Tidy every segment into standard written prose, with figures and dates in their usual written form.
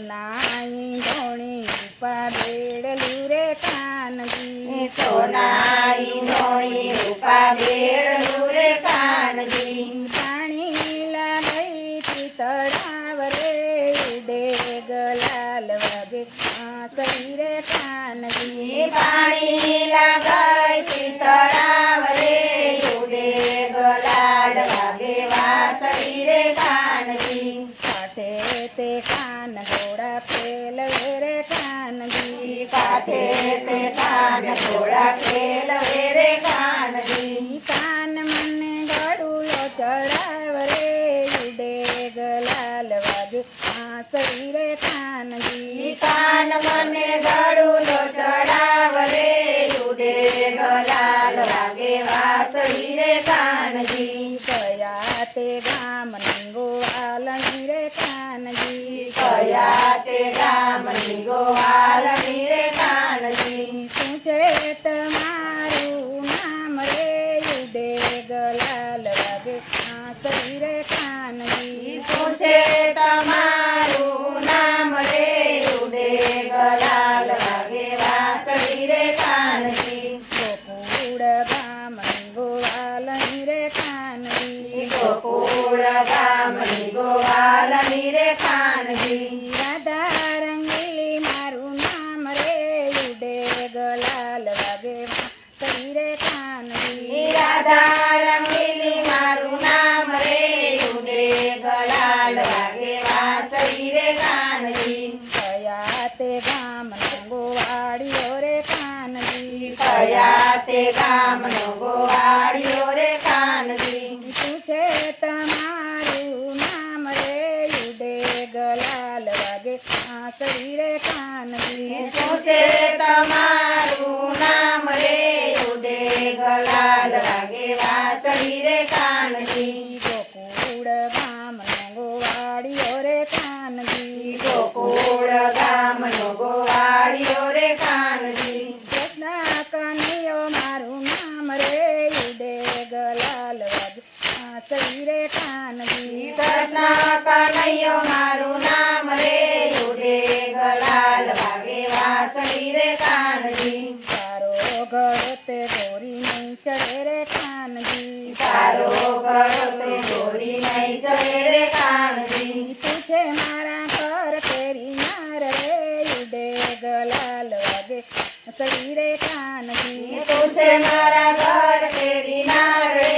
સોનાઈ ધોણી રૂપા બેડલું રે કાનજી સોનાઈ ધોણી રૂપા બેડલું રે કાનજી પાણી લાગઈ તળાવ રે ઉડે ગલાલ વાગે વાંસળી રે કાનજી પાણી લાગઈ તળાવ રે ઉડે ગલાલ વાગે વાંસળી રે કાનજી કાઠે તે કાન ઘોડા પેલવે રે કાનજી કાઠે તે કાન ઘોડા પેલવે રે કાનજી કાન મને ગળુલો ચડાવ રે ઉડે ગલાલ વાગે વાંસળી રે કાનજી કાન મને ગળુલો ચડાવ રે ઉડે ગલાલ વાગે વાંસળી રે કાનજી કયા તે ગામ ગોવાલણી રે કાનજી કયા તે ગામની ગોવાલની રે કાનજી શું છે તમારું નામ રે ઉડે ગલાલ વાગે વાંસળી રે કાનજી શું છે તમારું નામ રે ઉડે ગલાલ વાગે વાંસળી રે કાનજી ગોકુળ ગામ ગોવાલણી રે કાનજી ગોકુળ ગામની ગોવાલની રે કાનજી રાધા રંગીલી મારું નામ રે ઉડે ગલાલ વાગે વાંસળી રે કાનજી રાધા રંગીલી મારું નામ રે ઉડે ગલાલ વાગે વાંસળી રે કાનજી કયા તે ગામનો ગોવાળિયો રે કાનજી કયા તે ગામનો ગોવાળિયો રે કાનજી શું છે તમારું નામ રે ઉડે ગલાલ વાગે વાંસળી રે કાનજી શું છે તમારું નામ રે ઉડે ગલાલ વાગે વાંસળી રે કાનજી ગોકુળ ગામનો ગોવાળિયો રે કાનજી ગોકુળ ગામનો ગોવાળિયો રે કાનજી કૃષ્ણ કનૈયો મારું નામ રે ઉડે ગલાલ વાગે વાંસળી રે કાનજી કૃષ્ણ કનૈયો મારું નામ રે ઉડે ગલાલ વાગે વાંસળી રે કાનજી તારો ઘર તે ગોરી નહીં ચડે રે કાનજી તારો ગળો તે ગોરી નહીં ચડે રે કાનજી તું છે મારા ઘર તેરી નાર રે ઉડે ગલાલ વાગે વાંસળી રે કાનજી તું છે મારા ઘર તેરી નાર રે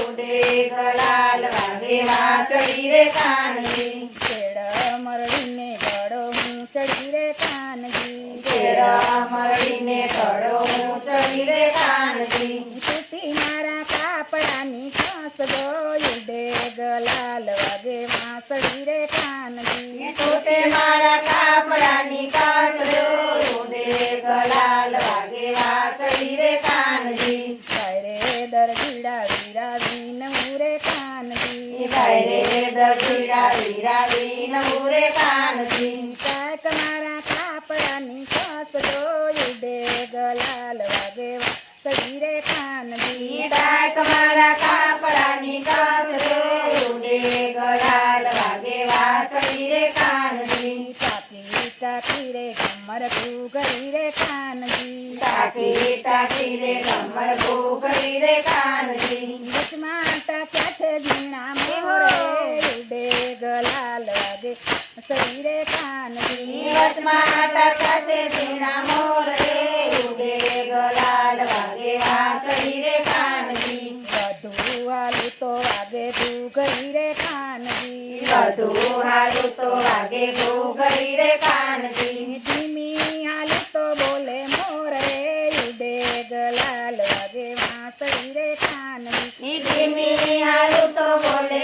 ઉડે ગલાલ વાગે વાંસળી રે કાનજી છેડ મરડીને ગળો હું ચડી રે કાનજી તેરા મરડીને ગળો હું ચડી રે કાનજી તૂટી મારા કાપડાની ખાસ ગો ઉડે ગલાલ વાગે વાંસળી રે કાનજી તૂટે મારા કાપડાની કાંકરો ઉડે ગલાલ વાગે વાંસળી રે કાનજી રે દરજીડા વીરાવીન ઉરે કાનજી રે દરજીડા વીરાવીન ઉરે કાનજી કાંઈક મારા કાપડાની ખાસ ગો ઉડે ગલાલ વાગે વાંસળી રે કાનજી ડાક મારા કાપડાની કાંકરો ઉડે ગલાલ વાગે વાંસળી રે કાનજી ટાકી ટાકી રે કમર ઘૂઘરી રે કાનજી ટાકી ટાકી રે કમર ઘૂઘરી રે કાનજી વચમાં ટાક્યા છે ઝીણા મોરે ઉડે ગલાલ વાગે વાંસળી રે કાનજી વચમાં ટાકા તે ઝીણા મોર રે ઉડે ગલાલ વાગે વાંસળી રે કાનજી વધુ હાલું તો વાગે ઘૂઘરી રે કાનજી વધુ હારું તો વાગે ઘૂઘરી રે કાનજી ધીમી હાલું તો બોલે મોર રે ઉડે ગલાલ વાગે વાંસળી રે કાનજી ધીમી હારું તો બોલે